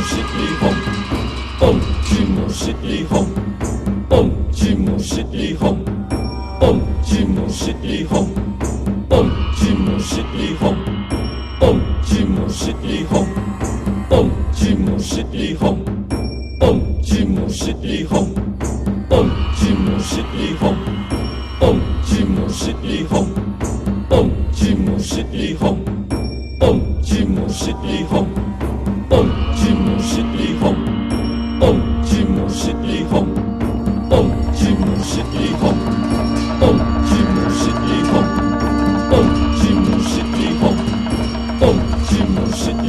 是地风，蹦吉姆是地风，蹦吉姆是地风，蹦吉姆是地风，蹦吉姆是地风，蹦吉姆是地风，蹦吉姆是地风，蹦吉姆是地风，蹦吉姆是地风，蹦吉姆是地风，蹦吉姆是地风，蹦吉姆是地风。蹦吉姆是地风，蹦吉姆是地风，蹦吉姆是地风，蹦吉姆是地风，蹦吉姆是地风，蹦吉姆是地风，蹦吉姆是地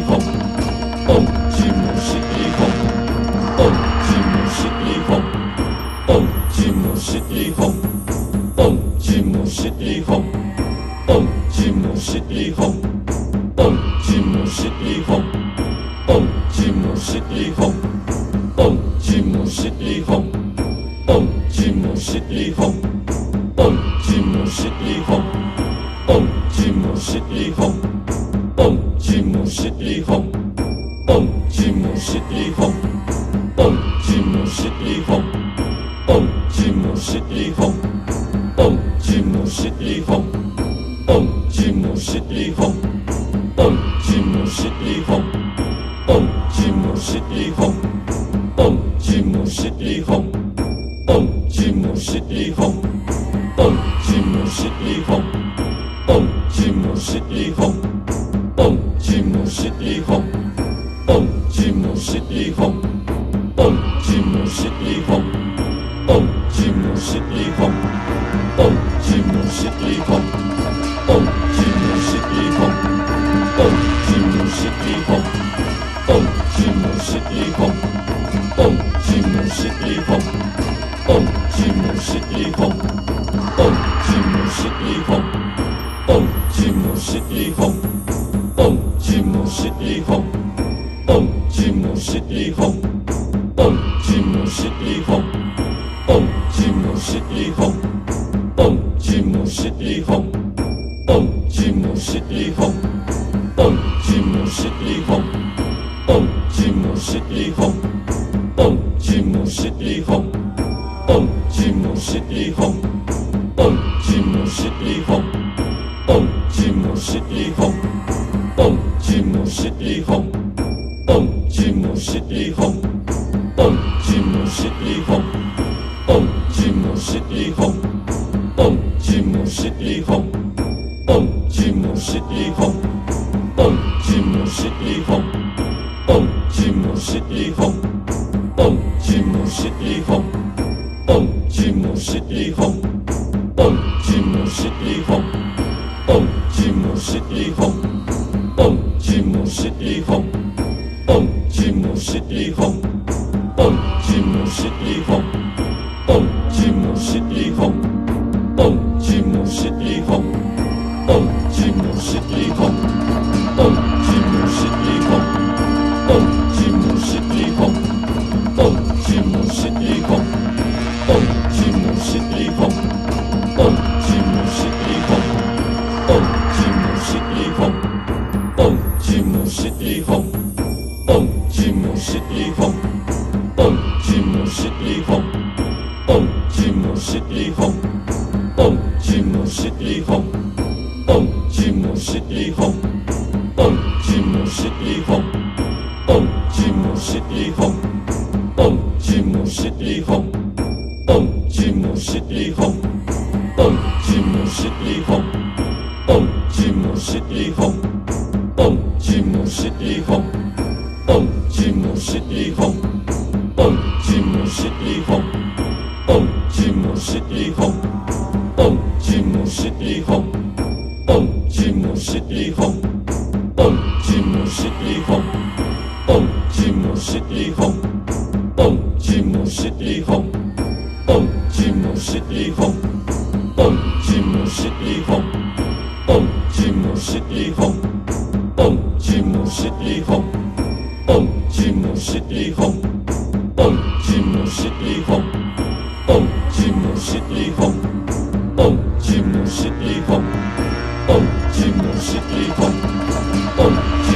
风，蹦吉姆是地风，蹦吉姆是地风，蹦吉姆是地风，蹦吉姆是地风，蹦吉姆是地风。蹦吉姆是地风，蹦吉姆是地风，蹦吉姆是地风，蹦吉姆是地风，蹦吉姆是地风，蹦吉姆是地风，蹦吉姆是地风，蹦吉姆是地风，蹦吉姆是地风，蹦吉姆是地风，蹦吉姆是地风，蹦吉姆是地风。蹦吉姆是地风，蹦吉姆是地风，蹦吉姆是地风，蹦吉姆是地风，蹦吉姆是地风，蹦吉姆是地风，蹦吉姆是地风，蹦吉姆是地风，蹦吉姆是地风，蹦吉姆是地风，蹦吉姆是地风，蹦吉姆是地风。蹦吉姆是地风，蹦吉姆是地风，蹦吉姆是地风，蹦吉姆是地风，蹦吉姆是地风，蹦吉姆是地风，蹦吉姆是地风，蹦吉姆是地风，蹦吉姆是地风，蹦吉姆是地风，蹦吉姆是地风，蹦吉姆是地风。蹦吉姆是地风，蹦吉姆是地风，蹦吉姆是地风，蹦吉姆是地风，蹦吉姆是地风，蹦吉姆是地风，蹦吉姆是地风，蹦吉姆是地风，蹦吉姆是地风，蹦吉姆是地风，蹦吉姆是地风，蹦吉姆是地风。蹦吉姆是地风，蹦吉姆是地风，蹦吉姆是地风，蹦吉姆是地风，蹦吉姆是地风，蹦吉姆是地风，蹦吉姆是地风，蹦吉姆是地风，蹦吉姆是地风，蹦吉姆是地风，蹦吉姆是地风，蹦吉姆是地风。蹦吉姆是地风，蹦吉姆是地风，蹦吉姆是地风，蹦吉姆是地风，蹦吉姆是地风，蹦吉姆是地风，蹦吉姆是地风，蹦吉姆是地风，蹦吉姆是地风，蹦吉姆是地风，蹦吉姆是地风，蹦吉姆是地风。蹦吉姆是地风，蹦吉姆是地风，蹦吉姆是地风，蹦吉姆是地风，蹦吉姆是地风，蹦吉姆是地风，蹦吉姆是地风，蹦吉姆是地风，蹦吉姆是地风，蹦吉姆是地风，蹦吉姆是地风，蹦吉姆是地风。蹦吉姆是地风，蹦吉姆是地风，蹦吉姆是地风，蹦吉姆是地风，蹦吉姆是地风，蹦吉姆是地风，蹦吉姆是地风，蹦吉姆是地风，蹦吉姆是地风，蹦吉姆是地风，蹦吉姆是地风，蹦吉姆是地风。蹦吉姆